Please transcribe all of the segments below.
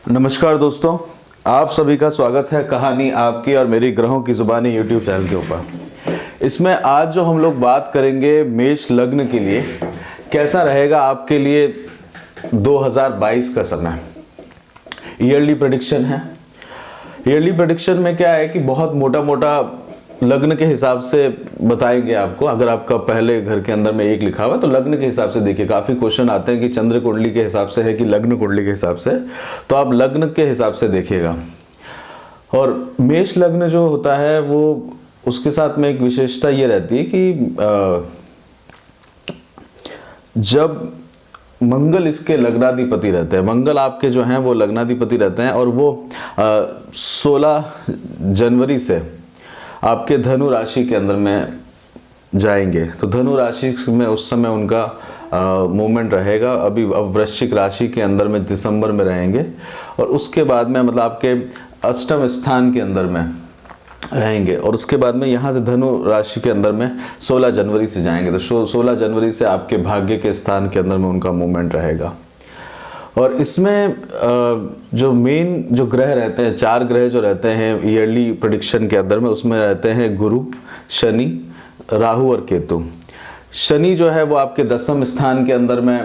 नमस्कार दोस्तों, आप सभी का स्वागत है कहानी आपकी और मेरी ग्रहों की जुबानी यूट्यूब चैनल के ऊपर। इसमें आज जो हम लोग बात करेंगे मेष लग्न के लिए कैसा रहेगा आपके लिए 2022 का समय। ईयरली प्रेडिक्शन है। ईयरली प्रेडिक्शन में क्या है कि बहुत मोटा मोटा लग्न के हिसाब से बताएंगे आपको। अगर आपका पहले घर के अंदर में एक लिखा हुआ है तो लग्न के हिसाब से देखिए। काफ़ी क्वेश्चन आते हैं कि चंद्र कुंडली के हिसाब से है कि लग्न कुंडली के हिसाब से, तो आप लग्न के हिसाब से देखिएगा। और मेष लग्न जो होता है वो उसके साथ में एक विशेषता ये रहती है कि जब मंगल इसके लग्नाधिपति रहते हैं, मंगल आपके जो हैं वो लग्नाधिपति रहते हैं और वो 16 जनवरी से आपके धनु राशि के अंदर में जाएंगे। तो धनु राशि में उस समय उनका मूवमेंट रहेगा। अभी अब वृश्चिक राशि के अंदर में दिसंबर में रहेंगे और उसके बाद में मतलब आपके अष्टम स्थान के अंदर में रहेंगे और उसके बाद में यहाँ से धनु राशि के अंदर में 16 जनवरी से जाएंगे। तो 16 जनवरी से आपके भाग्य के स्थान के अंदर में उनका मूवमेंट रहेगा। और इसमें जो मेन जो ग्रह रहते हैं, 4 ग्रह जो रहते हैं ईयरली प्रेडिक्शन के अंदर में, उसमें रहते हैं गुरु, शनि, राहु और केतु। शनि जो है वो आपके 10वें स्थान के अंदर में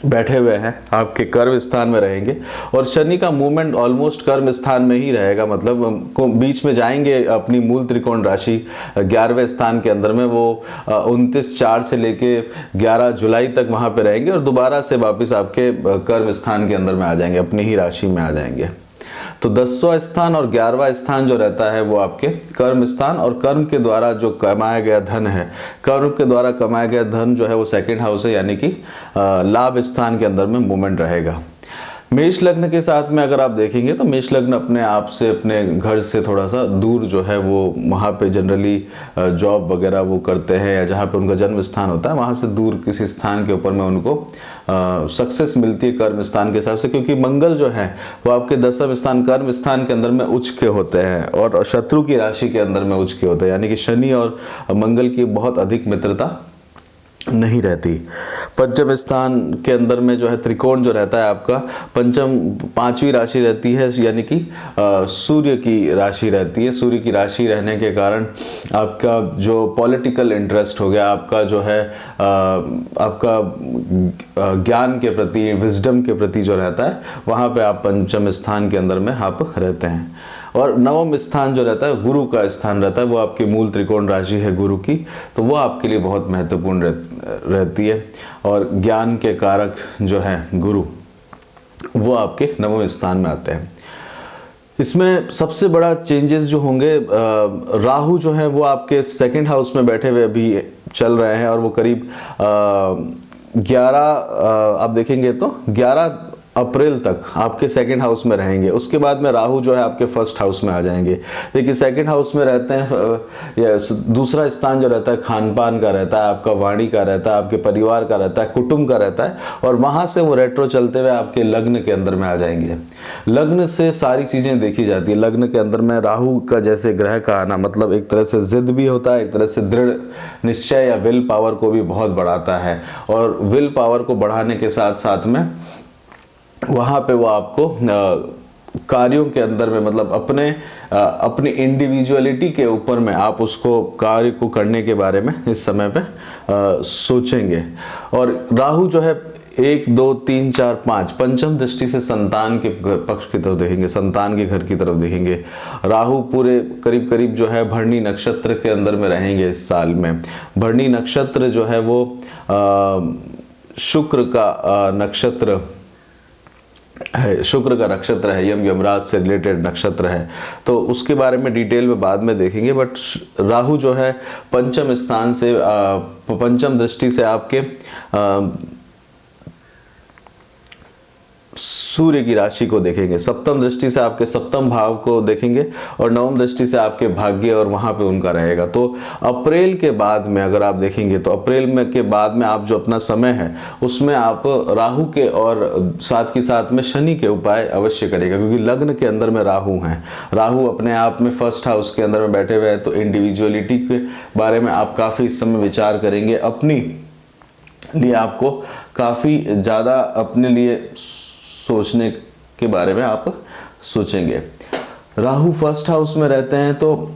बैठे हुए हैं, आपके कर्म स्थान में रहेंगे और शनि का मूवमेंट ऑलमोस्ट कर्म स्थान में ही रहेगा। मतलब बीच में जाएंगे अपनी मूल त्रिकोण राशि 11वें स्थान के अंदर में, वो 29/4 से लेके 11 जुलाई तक वहां पे रहेंगे और दोबारा से वापस आपके कर्म स्थान के अंदर में आ जाएंगे, अपनी ही राशि में आ जाएंगे। तो 10वां स्थान और 11वां स्थान जो रहता है वो आपके कर्म स्थान और कर्म के द्वारा जो कमाया गया धन है, कर्म के द्वारा कमाया गया धन जो है वो सेकंड हाउस है, यानी कि लाभ स्थान के अंदर में मूवमेंट रहेगा। मेष लग्न के साथ में अगर आप देखेंगे तो मेष लग्न अपने आप से, अपने घर से थोड़ा सा दूर जो है वो वहाँ पे जनरली जॉब वगैरह वो करते हैं या जहाँ पे उनका जन्म स्थान होता है वहाँ से दूर किसी स्थान के ऊपर में उनको सक्सेस मिलती है कर्म स्थान के हिसाब से, क्योंकि मंगल जो है वो आपके 10वें स्थान कर्म स्थान के अंदर में उच्च के होते हैं और शत्रु की राशि के अंदर में उच्च के होते हैं, यानी कि शनि और मंगल की बहुत अधिक मित्रता नहीं रहती। पंचम स्थान के अंदर में जो है त्रिकोण जो रहता है आपका, पंचम 5वीं राशि रहती है, यानी कि सूर्य की राशि रहती है। सूर्य की राशि रहने के कारण आपका जो पॉलिटिकल इंटरेस्ट हो गया, आपका जो है आपका ज्ञान के प्रति, विजडम के प्रति जो रहता है, वहाँ पे आप पंचम स्थान के अंदर में आप रहते हैं। और 9वां स्थान जो रहता है गुरु का स्थान रहता है, वो आपकी मूल त्रिकोण राशि है गुरु की, तो वो आपके लिए बहुत महत्वपूर्ण रहती है। और ज्ञान के कारक जो है गुरु, वो आपके 9वें स्थान में आते हैं। इसमें सबसे बड़ा चेंजेस जो होंगे, राहु जो है वो आपके सेकंड हाउस में बैठे हुए अभी चल रहे हैं और वो करीब 11 आप देखेंगे तो 11 अप्रैल तक आपके सेकंड हाउस में रहेंगे। उसके बाद में राहु जो है आपके फर्स्ट हाउस में आ जाएंगे। देखिए सेकंड हाउस में रहते हैं, दूसरा स्थान जो रहता है खान पान का रहता है, आपका वाणी का रहता है, आपके परिवार का रहता है, कुटुंब का रहता है और वहां से वो रेट्रो चलते हुए आपके लग्न के अंदर में आ जाएंगे। लग्न से सारी चीजें देखी जाती है। लग्न के अंदर में राहु का जैसे ग्रह का आना मतलब एक तरह से जिद भी होता है, एक तरह से दृढ़ निश्चय या विल पावर को भी बहुत बढ़ाता है और विल पावर को बढ़ाने के साथ साथ में वहाँ पे वो आपको कार्यों के अंदर में मतलब अपनी इंडिविजुअलिटी के ऊपर में आप उसको कार्य को करने के बारे में इस समय पे सोचेंगे। और राहु जो है 1 2 3 4 5 पंचम दृष्टि से संतान के पक्ष की तरफ देखेंगे, संतान के घर की तरफ देखेंगे। राहु पूरे करीब करीब जो है भरणी नक्षत्र के अंदर में रहेंगे इस साल में। भरणी नक्षत्र जो है वो शुक्र का नक्षत्र है, शुक्र का नक्षत्र है, यमराज से रिलेटेड नक्षत्र है, तो उसके बारे में डिटेल में बाद में देखेंगे। बट राहु जो है पंचम स्थान से पंचम दृष्टि से आपके सूर्य की राशि को देखेंगे, सप्तम दृष्टि से आपके सप्तम भाव को देखेंगे और नवम दृष्टि से आपके भाग्य और वहां पे उनका रहेगा। तो अप्रैल के बाद में अगर आप देखेंगे तो अप्रैल में के बाद में आप जो अपना समय है उसमें आप राहु के और साथ ही साथ में शनि के उपाय अवश्य करेगा, क्योंकि लग्न के अंदर में राहु हैं। राहु अपने आप में फर्स्ट हाउस के अंदर में बैठे हुए हैं, तो इंडिविजुअलिटी के बारे में आप काफ़ी इस समय विचार करेंगे। अपनी लिए आपको काफ़ी ज़्यादा अपने लिए सोचने के बारे में आप सोचेंगे। राहु फर्स्ट हाउस में रहते हैं तो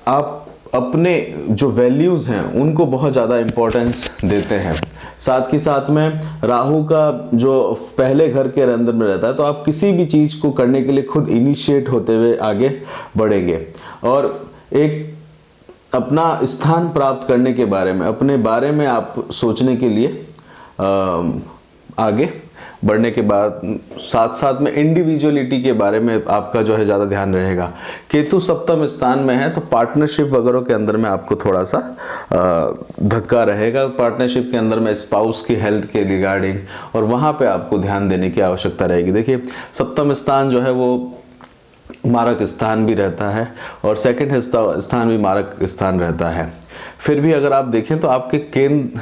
आप अपने जो वैल्यूज़ हैं उनको बहुत ज़्यादा इम्पोर्टेंस देते हैं। साथ ही साथ में राहु का जो पहले घर के अंदर में रहता है तो आप किसी भी चीज़ को करने के लिए खुद इनिशिएट होते हुए आगे बढ़ेंगे और एक अपना स्थान प्राप्त करने के बारे में, अपने बारे में आप सोचने के लिए आगे बढ़ने के बाद साथ साथ में इंडिविजुअलिटी के बारे में आपका जो है ज़्यादा ध्यान रहेगा। केतु सप्तम स्थान में है तो पार्टनरशिप वगैरह के अंदर में आपको थोड़ा सा धक्का रहेगा। पार्टनरशिप के अंदर में स्पाउस की हेल्थ के रिगार्डिंग और वहाँ पे आपको ध्यान देने की आवश्यकता रहेगी। देखिए सप्तम स्थान जो है वो मारक स्थान भी रहता है और सेकंड स्थान भी मारक स्थान रहता है। फिर भी अगर आप देखें तो आपके केंद्र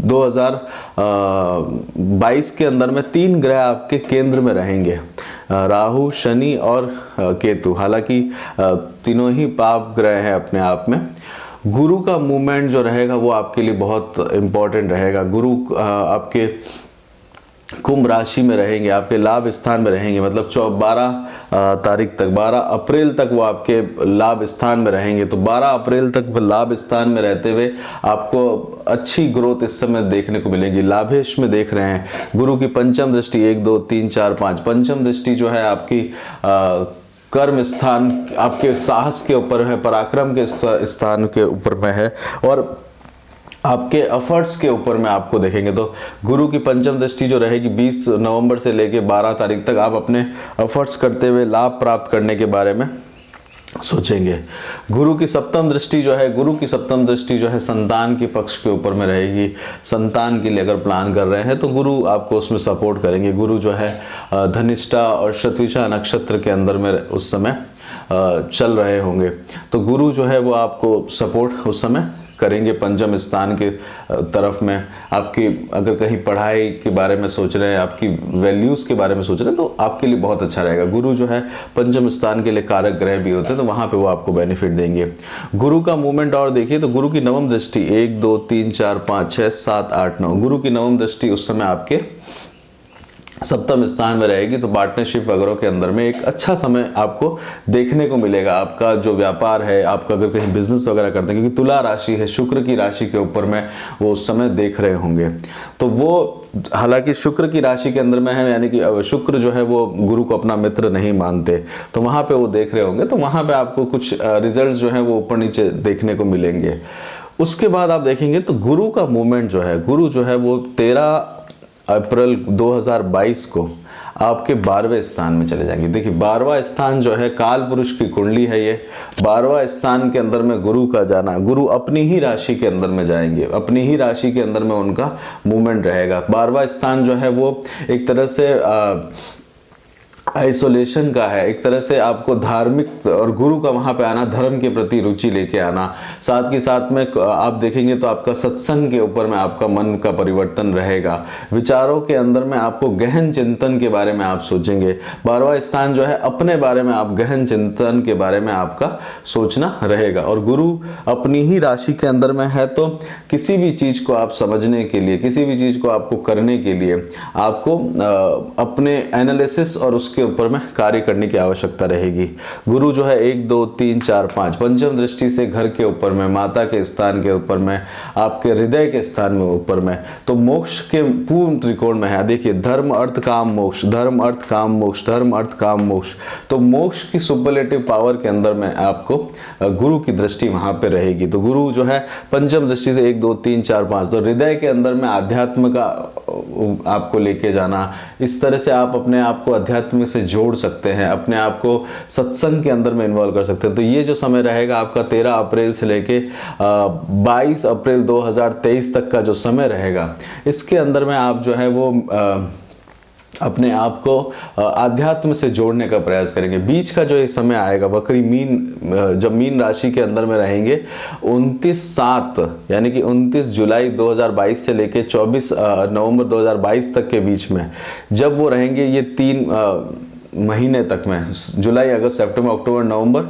2022 के अंदर में 3 ग्रह आपके केंद्र में रहेंगे, राहु, शनि और केतु। हालांकि तीनों ही पाप ग्रह हैं अपने आप में। गुरु का मूवमेंट जो रहेगा वो आपके लिए बहुत इम्पोर्टेंट रहेगा। गुरु आपके कुंभ राशि में रहेंगे, आपके लाभ स्थान में रहेंगे, मतलब 12 तारीख तक, 12 अप्रैल तक वो आपके लाभ स्थान में रहेंगे। तो 12 अप्रैल तक लाभ स्थान में रहते हुए आपको अच्छी ग्रोथ इस समय देखने को मिलेगी। लाभेश में देख रहे हैं गुरु की पंचम दृष्टि 1 2 3 4 5, पंचम दृष्टि जो है आपकी कर्म स्थान, आपके साहस के ऊपर है, पराक्रम के स्थान के ऊपर में है और आपके एफर्ट्स के ऊपर में आपको देखेंगे। तो गुरु की पंचम दृष्टि जो रहेगी 20 नवंबर से लेके 12 तारीख तक आप अपने एफर्ट्स करते हुए लाभ प्राप्त करने के बारे में सोचेंगे। गुरु की सप्तम दृष्टि जो है, गुरु की सप्तम दृष्टि जो है संतान के पक्ष के ऊपर में रहेगी। संतान के लिए अगर प्लान कर रहे हैं तो गुरु आपको उसमें सपोर्ट करेंगे। गुरु जो है धनिष्ठा और शतभिषा नक्षत्र के अंदर में उस समय चल रहे होंगे, तो गुरु जो है वो आपको सपोर्ट उस समय करेंगे। पंचम स्थान के तरफ में आपकी अगर कहीं पढ़ाई के बारे में सोच रहे हैं, आपकी वैल्यूज़ के बारे में सोच रहे हैं तो आपके लिए बहुत अच्छा रहेगा। गुरु जो है पंचम स्थान के लिए कारक ग्रह भी होते हैं तो वहाँ पे वो आपको बेनिफिट देंगे। गुरु का मूवमेंट और देखिए तो गुरु की नवम दृष्टि 1 2 3 4 5 6 7 8 9, गुरु की नवम दृष्टि उस समय आपके सप्तम स्थान में रहेगी। तो पार्टनरशिप वगैरह के अंदर में एक अच्छा समय आपको देखने को मिलेगा। आपका जो व्यापार है, आपका अगर कहीं बिजनेस वगैरह करते हैं, क्योंकि तुला राशि है, शुक्र की राशि के ऊपर में वो उस समय देख रहे होंगे। तो वो हालांकि शुक्र की राशि के अंदर में है, यानी कि शुक्र जो है वो गुरु को अपना मित्र नहीं मानते, तो वहाँ पे वो देख रहे होंगे। तो वहाँ पे आपको कुछ रिजल्ट जो है वो ऊपर नीचे देखने को मिलेंगे। उसके बाद आप देखेंगे तो गुरु का मूवमेंट जो है, गुरु जो है वो 13 अप्रैल 2022 को आपके 12वें स्थान में चले जाएंगे। देखिए 12वां स्थान जो है काल पुरुष की कुंडली है, ये 12वां स्थान के अंदर में गुरु का जाना, गुरु अपनी ही राशि के अंदर में जाएंगे, अपनी ही राशि के अंदर में उनका मूवमेंट रहेगा। 12वां स्थान जो है वो एक तरह से आइसोलेशन का है, एक तरह से आपको धार्मिक और गुरु का वहाँ पे आना, धर्म के प्रति रुचि लेके आना। साथ ही साथ में आप देखेंगे तो आपका सत्संग के ऊपर में आपका मन का परिवर्तन रहेगा। विचारों के अंदर में आपको गहन चिंतन के बारे में आप सोचेंगे। 12वां स्थान जो है अपने बारे में आप गहन चिंतन के बारे में आपका सोचना रहेगा। और गुरु अपनी ही राशि के अंदर में है तो किसी भी चीज़ को आप समझने के लिए, किसी भी चीज़ को आपको करने के लिए आपको अपने एनालिसिस और उसके ऊपर में कार्य करने की आवश्यकता रहेगी। गुरु जो है 1 2 3 4 5 पंचम दृष्टि से घर के ऊपर में, माता के स्थान के ऊपर में, आपके हृदय के स्थान में ऊपर में, तो मोक्ष के पूर्ण त्रिकोण में है। देखिए धर्म अर्थ काम मोक्ष, धर्म अर्थ काम मोक्ष, धर्म अर्थ काम मोक्ष, तो मोक्ष की सुपरलेटिव पावर के अंदर में आपको गुरु की दृष्टि वहां पे रहेगी। तो गुरु जो है पंचम दृष्टि से 1 2 3 4 5, तो हृदय के अंदर में आध्यात्म का आपको लेके जाना, इस तरह से आप अपने आप को अध्यात्म से जोड़ सकते हैं, अपने आप को सत्संग के अंदर में इन्वॉल्व कर सकते हैं। तो ये जो समय रहेगा आपका 13 अप्रैल से लेके 22 अप्रैल 2023 तक का जो समय रहेगा, इसके अंदर में आप जो है वो अपने आप को आध्यात्म से जोड़ने का प्रयास करेंगे। बीच का जो ये समय आएगा वक्री मीन, जब मीन राशि के अंदर में रहेंगे 29/7 यानी कि 29 जुलाई 2022 से लेके 24 नवंबर 2022 तक के बीच में जब वो रहेंगे, ये 3 महीने तक में, जुलाई अगस्त सितंबर अक्टूबर नवंबर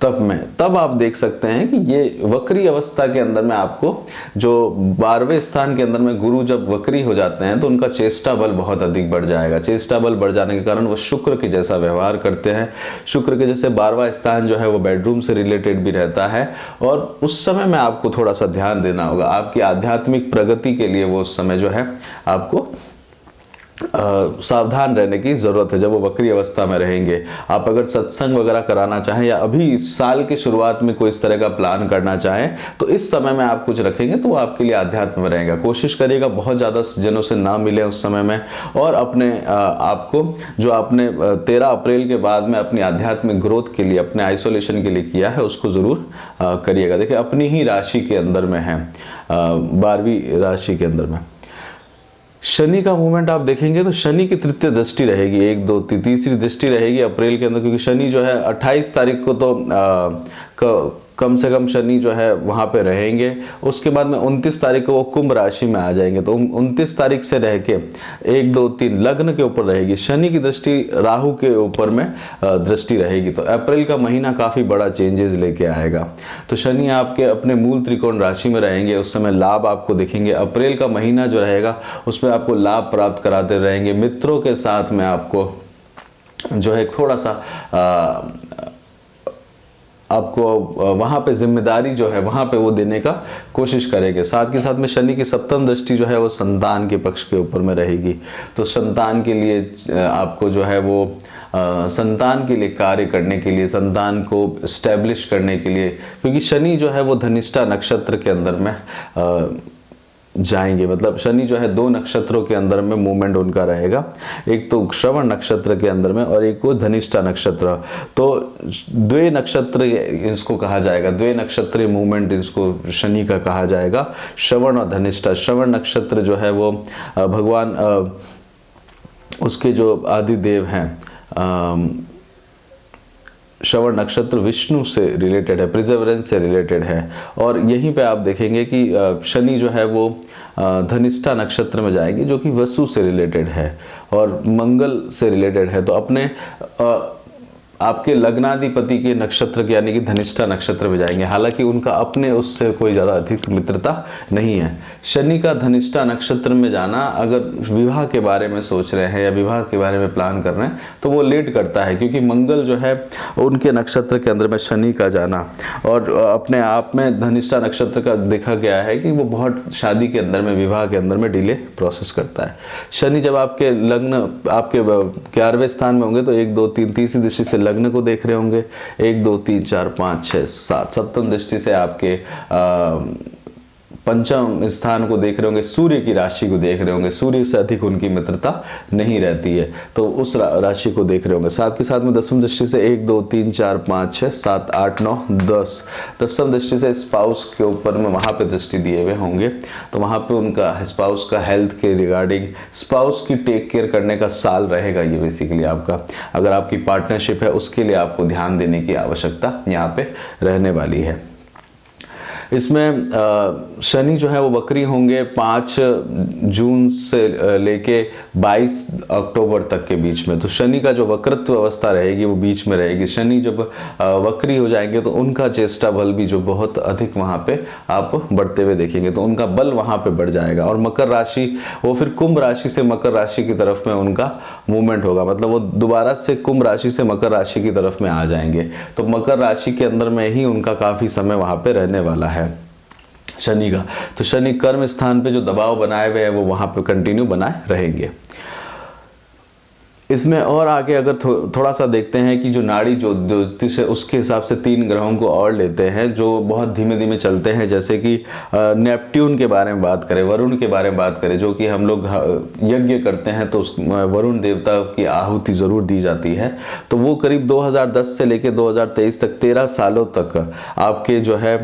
तब आप देख सकते हैं कि ये वक्री अवस्था के अंदर में आपको जो 12वें स्थान के अंदर में गुरु जब वक्री हो जाते हैं तो उनका चेष्टा बल बहुत अधिक बढ़ जाएगा। चेष्टा बल बढ़ जाने के कारण वो शुक्र के जैसा व्यवहार करते हैं। शुक्र के जैसे 12वां स्थान जो है वो बेडरूम से रिलेटेड भी रहता है और उस समय में आपको थोड़ा सा ध्यान देना होगा। आपकी आध्यात्मिक प्रगति के लिए वो उस समय जो है आपको सावधान रहने की ज़रूरत है। जब वो वक्री अवस्था में रहेंगे, आप अगर सत्संग वगैरह कराना चाहें या अभी इस साल के शुरुआत में कोई इस तरह का प्लान करना चाहें तो इस समय में आप कुछ रखेंगे तो वो आपके लिए आध्यात्म में रहेगा। कोशिश करिएगा बहुत ज़्यादा जनों से ना मिले उस समय में और अपने आपको जो आपने 13 अप्रैल के बाद में अपनी आध्यात्मिक ग्रोथ के लिए, अपने आइसोलेशन के लिए किया है उसको ज़रूर करिएगा। देखिए अपनी ही राशि के अंदर में है, 12वीं राशि के अंदर में शनि का मूवमेंट आप देखेंगे तो शनि की तृतीय दृष्टि रहेगी, 1 2 तीसरी दृष्टि रहेगी अप्रैल के अंदर, क्योंकि शनि जो है 28 तारीख को तो कम से कम शनि जो है वहाँ पे रहेंगे। उसके बाद में 29 तारीख को वो कुंभ राशि में आ जाएंगे। तो 29 तारीख से रह के 1 2 3 लग्न के ऊपर रहेगी। शनि की दृष्टि राहु के ऊपर में दृष्टि रहेगी। तो अप्रैल का महीना काफ़ी बड़ा चेंजेस लेके आएगा। तो शनि आपके अपने मूल त्रिकोण राशि में रहेंगे, उस समय लाभ आपको दिखेंगे। अप्रैल का महीना जो रहेगा उसमें आपको लाभ प्राप्त कराते रहेंगे। मित्रों के साथ में आपको जो है थोड़ा सा आपको वहाँ पे जिम्मेदारी जो है वहाँ पे वो देने का कोशिश करेंगे। साथ के साथ में शनि की सप्तम दृष्टि जो है वो संतान के पक्ष के ऊपर में रहेगी। तो संतान के लिए आपको जो है वो संतान के लिए कार्य करने के लिए, संतान को स्टैब्लिश करने के लिए, क्योंकि शनि जो है वो धनिष्ठा नक्षत्र के अंदर में जाएंगे। मतलब शनि जो है 2 नक्षत्रों के अंदर में मूवमेंट उनका रहेगा, एक तो श्रवण नक्षत्र के अंदर में और एक वो धनिष्ठा नक्षत्र। तो 2 नक्षत्र इसको कहा जाएगा, 2 नक्षत्रीय मूवमेंट इसको शनि का कहा जाएगा, श्रवण और धनिष्ठा। श्रवण नक्षत्र जो है वो भगवान उसके जो आदि देव हैं, श्रवण नक्षत्र विष्णु से रिलेटेड है, प्रिजर्वेंस से रिलेटेड है। और यहीं पे आप देखेंगे कि शनि जो है वो धनिष्ठा नक्षत्र में जाएंगे जो कि वसु से रिलेटेड है और मंगल से रिलेटेड है। तो अपने आपके लग्नाधिपति के नक्षत्र के यानी कि धनिष्ठा नक्षत्र में जाएंगे। हालांकि उनका अपने उससे कोई ज़्यादा अधिक मित्रता नहीं है। शनि का धनिष्ठा नक्षत्र में जाना, अगर विवाह के बारे में सोच रहे हैं या विवाह के बारे में प्लान कर रहे हैं तो वो लेट करता है, क्योंकि मंगल जो है उनके नक्षत्र के अंदर में शनि का जाना और अपने आप में धनिष्ठा नक्षत्र का देखा गया है कि वो बहुत शादी के अंदर में, विवाह के अंदर में डिले प्रोसेस करता है। शनि जब आपके लग्न आपके 11वें स्थान में होंगे तो 1 2 3 तीसरी दृष्टि से लग्न को देख रहे होंगे, 1 2 3 4 5 6 7 सप्तम दृष्टि से आपके पंचम स्थान को देख रहे होंगे, सूर्य की राशि को देख रहे होंगे। सूर्य से अधिक उनकी मित्रता नहीं रहती है, तो उस राशि को देख रहे होंगे। साथ के साथ में दसवीं दृष्टि से 1 2 3 4 5 6 7 8 9 10 दसवीं दृष्टि से स्पाउस के ऊपर में वहाँ पे दृष्टि दिए हुए होंगे। तो वहाँ पे उनका स्पाउस का हेल्थ के रिगार्डिंग, स्पाउस की टेक केयर करने का साल रहेगा ये बेसिकली आपका। अगर आपकी पार्टनरशिप है उसके लिए आपको ध्यान देने की आवश्यकता यहाँ पे रहने वाली है। इसमें शनि जो है वो वक्री होंगे 5 जून से लेके 22 अक्टूबर तक के बीच में। तो शनि का जो वक्रत्व अवस्था रहेगी वो बीच में रहेगी। शनि जब वक्री हो जाएंगे तो उनका चेष्टा बल भी जो बहुत अधिक वहाँ पे आप बढ़ते हुए देखेंगे, तो उनका बल वहाँ पे बढ़ जाएगा। और मकर राशि, वो फिर कुंभ राशि से मकर राशि की तरफ में उनका मूवमेंट होगा, मतलब वो दोबारा से कुंभ राशि से मकर राशि की तरफ में आ जाएंगे। तो मकर राशि के अंदर में ही उनका काफ़ी समय वहाँ पे रहने वाला है शनि का। तो शनि कर्म स्थान पे जो दबाव बनाए हुए हैं वो वहाँ पे कंटिन्यू बनाए रहेंगे। इसमें और आगे अगर थोड़ा सा देखते हैं कि जो नाड़ी ज्योतिष है उसके हिसाब से 3 ग्रहों को और लेते हैं जो बहुत धीमे धीमे चलते हैं। जैसे कि नेपट्यून के बारे में बात करें, वरुण के बारे में बात करें, जो कि हम लोग यज्ञ करते हैं तो उस वरुण देवता की आहुति ज़रूर दी जाती है। तो वो करीब 2010 से लेकर 2023 तक 13 सालों तक आपके जो है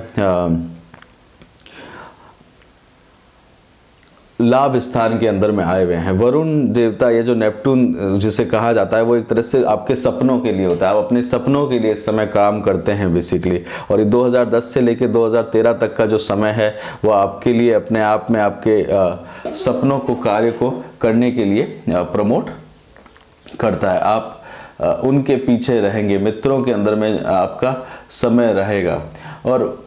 लाभ स्थान के अंदर में आए हुए हैं। वरुण देवता, ये जो नेपट्टून जिसे कहा जाता है, वो एक तरह से आपके सपनों के लिए होता है। आप अपने सपनों के लिए इस समय काम करते हैं बेसिकली। और ये 2010 से लेकर 2013 तक का जो समय है वो आपके लिए अपने आप में आपके सपनों को, कार्य को करने के लिए प्रमोट करता है। आप उनके पीछे रहेंगे। मित्रों के अंदर में आपका समय रहेगा। और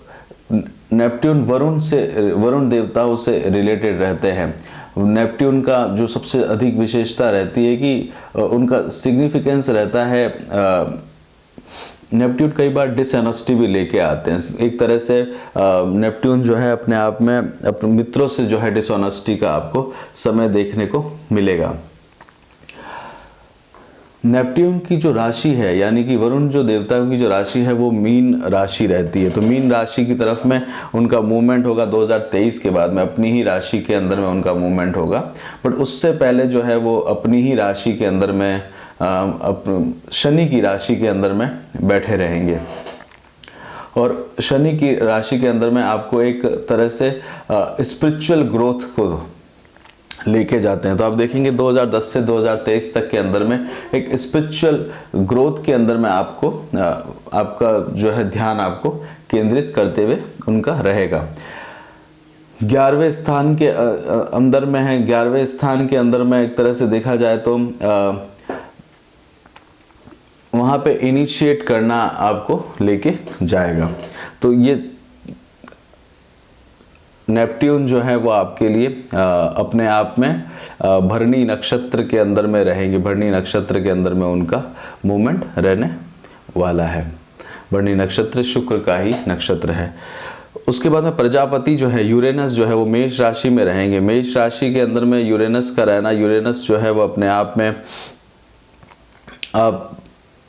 नेपट्टून वरुण देवताओं से रिलेटेड रहते हैं। नेपट्टून का जो सबसे अधिक विशेषता रहती है कि उनका सिग्निफिकेंस रहता है, नेपट्टून कई बार डिसऑनेस्टी भी लेके आते हैं। एक तरह से नेपट्टून जो है अपने आप में अपने मित्रों से जो है डिसऑनेस्टी का आपको समय देखने को मिलेगा। नेपट्टून की जो राशि है, यानी कि वरुण जो देवताओं की जो राशि है वो मीन राशि रहती है। तो मीन राशि की तरफ में उनका मूवमेंट होगा 2023 के बाद में, अपनी ही राशि के अंदर में उनका मूवमेंट होगा। बट उससे पहले जो है वो अपनी ही राशि के अंदर में शनि की राशि के अंदर में बैठे रहेंगे। और शनि की राशि के अंदर में आपको एक तरह से स्पिरिचुअल ग्रोथ को लेके जाते हैं। तो आप देखेंगे 2010 से 2023 तक के अंदर में एक स्पिरिचुअल ग्रोथ के अंदर में आपको आपका जो है ध्यान आपको केंद्रित करते हुए उनका रहेगा। 11वें स्थान के अंदर में है। 11वें स्थान के अंदर में एक तरह से देखा जाए तो वहाँ पे इनिशिएट करना आपको लेके जाएगा। तो ये नेपट्टून जो है वो आपके लिए अपने आप में भरणी नक्षत्र के अंदर में रहेंगे। भरणी नक्षत्र के अंदर में उनका मूवमेंट रहने वाला है। भरणी नक्षत्र शुक्र का ही नक्षत्र है। उसके बाद में प्रजापति जो है, यूरेनस जो है वो मेष राशि में रहेंगे। मेष राशि के अंदर में यूरेनस का रहना, यूरेनस जो है वो अपने आप में आप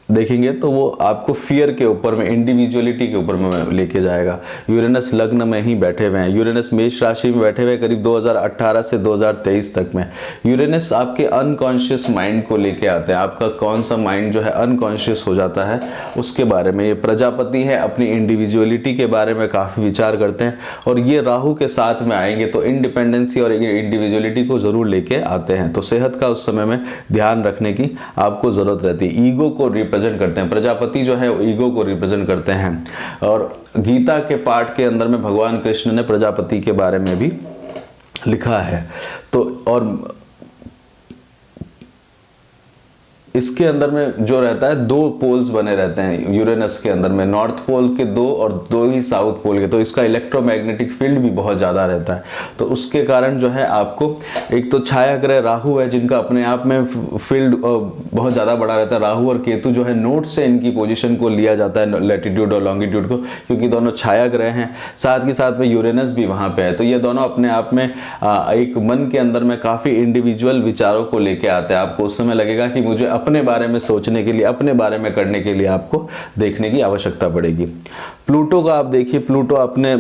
देखेंगे तो वो आपको फियर के ऊपर में, इंडिविजुअलिटी के ऊपर में लेके जाएगा। यूरेनस लग्न में ही बैठे हुए हैं। यूरेनस मेष राशि में बैठे हुए करीब 2018 से 2023 तक में। यूरेनस आपके अनकॉन्शियस माइंड को लेके आते हैं। आपका कौन सा माइंड जो है अनकॉन्शियस हो जाता है उसके बारे में। ये प्रजापति है, अपनी इंडिविजुअलिटी के बारे में काफ़ी विचार करते हैं। और ये राहु के साथ में आएंगे तो इंडिपेंडेंसी और इंडिविजुअलिटी को ज़रूर लेके आते हैं। तो सेहत का उस समय में ध्यान रखने की आपको ज़रूरत रहती है। ईगो को रिप्रेजेंट करते हैं। प्रजापति जो है वो ईगो को रिप्रेजेंट करते हैं। और गीता के पाठ के अंदर में भगवान कृष्ण ने प्रजापति के बारे में भी लिखा है। तो और इसके अंदर में जो रहता है 2 पोल्स बने रहते हैं यूरेनस के अंदर में, नॉर्थ पोल के 2 और 2 ही साउथ पोल के। तो इसका इलेक्ट्रोमैग्नेटिक फील्ड भी बहुत ज़्यादा रहता है। तो उसके कारण जो है आपको एक तो छाया ग्रह राहु है जिनका अपने आप में फील्ड बहुत ज़्यादा बड़ा रहता है। राहु और केतु जो है नोट से इनकी पोजीशन को लिया जाता है, लैटिट्यूड और लॉन्गिट्यूड को, क्योंकि दोनों छाया ग्रह हैं। साथ ही साथ में यूरेनस भी वहाँ पर है। तो ये दोनों अपने आप में एक मन के अंदर में काफ़ी इंडिविजुअल विचारों को लेके आते हैं। आपको उस समय लगेगा कि मुझे अपने बारे में सोचने के लिए, अपने बारे में करने के लिए आपको देखने की आवश्यकता पड़ेगी। प्लूटो का आप देखिए, प्लूटो अपने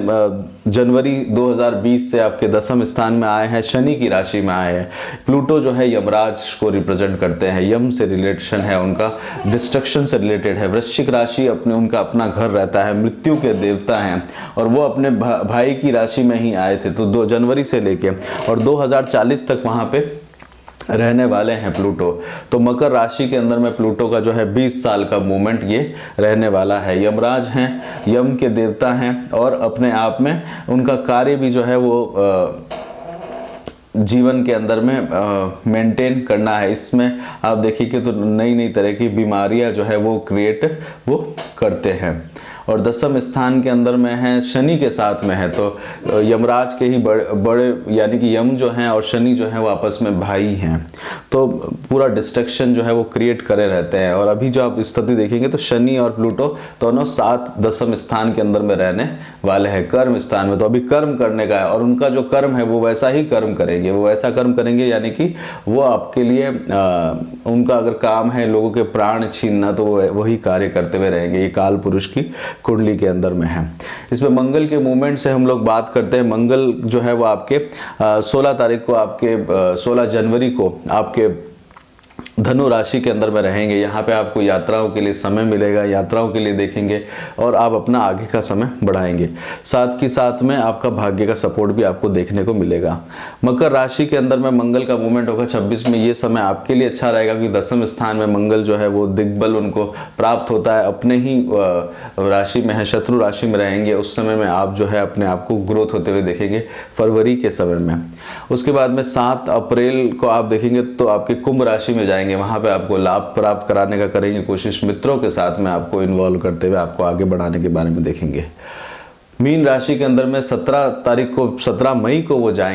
जनवरी 2020 से आपके 10वें स्थान में आए हैं, शनि की राशि में आए हैं। प्लूटो जो है यमराज को रिप्रेजेंट करते हैं। यम से रिलेशन है उनका, डिस्ट्रक्शन से रिलेटेड है। वृश्चिक राशि उनका अपना घर रहता है, मृत्यु के देवता हैं। और वो अपने भाई की राशि में ही आए थे, तो 2 जनवरी से लेके और 2040 तक वहाँ पे रहने वाले हैं प्लूटो। तो मकर राशि के अंदर में प्लूटो का जो है 20 साल का मूवमेंट ये रहने वाला है। यमराज हैं, यम के देवता हैं और अपने आप में उनका कार्य भी जो है वो जीवन के अंदर में मेंटेन करना है। इसमें आप देखिए तो नई नई तरह की बीमारियां जो है वो क्रिएट वो करते हैं। और 10वें स्थान के अंदर में है, शनि के साथ में है। तो यमराज के ही बड़े यानी कि यम जो हैं और शनि जो है वो आपस में भाई हैं। तो पूरा डिस्ट्रक्शन जो है वो क्रिएट करे रहते हैं। और अभी जो आप स्थिति देखेंगे तो शनि और प्लूटो दोनों 7-10वें स्थान के अंदर में रहने वाले हैं, कर्म स्थान में। तो अभी कर्म करने का है और उनका जो कर्म है वो वैसा ही कर्म करेंगे। वो वैसा कर्म करेंगे यानी कि वो आपके लिए उनका अगर काम है लोगों के प्राण छीनना तो वो वही कार्य करते हुए रहेंगे। ये काल पुरुष की कुंडली के अंदर में है। इसमें मंगल के मूवमेंट से हम लोग बात करते हैं। मंगल जो है वो आपके 16 तारीख को, आपके 16 जनवरी को आपके धनु राशि के अंदर में रहेंगे। यहाँ पे आपको यात्राओं के लिए समय मिलेगा, यात्राओं के लिए देखेंगे और आप अपना आगे का समय बढ़ाएंगे। साथ ही साथ में आपका भाग्य का सपोर्ट भी आपको देखने को मिलेगा। मकर राशि के अंदर में मंगल का मूवमेंट होगा 26 में। ये समय आपके लिए अच्छा रहेगा क्योंकि 10वें स्थान में मंगल जो है वो दिग्बल उनको प्राप्त होता है। अपने ही राशि में है, शत्रु राशि में रहेंगे। उस समय में आप जो है अपने आप को ग्रोथ होते हुए देखेंगे फरवरी के समय में। उसके बाद में 7 अप्रैल को आप देखेंगे तो आपके कुंभ राशि में जाएंगे जाएंगे, वहाँ पे आपको लाभ प्राप्त कराने का करेंगे कोशिश, मित्रों के साथ में आपको इन्वॉल्व करते हुए आपको आगे बढ़ाने के बारे में देखेंगे। मीन राशि के अंदर में 17 मई को वो जाएंगे।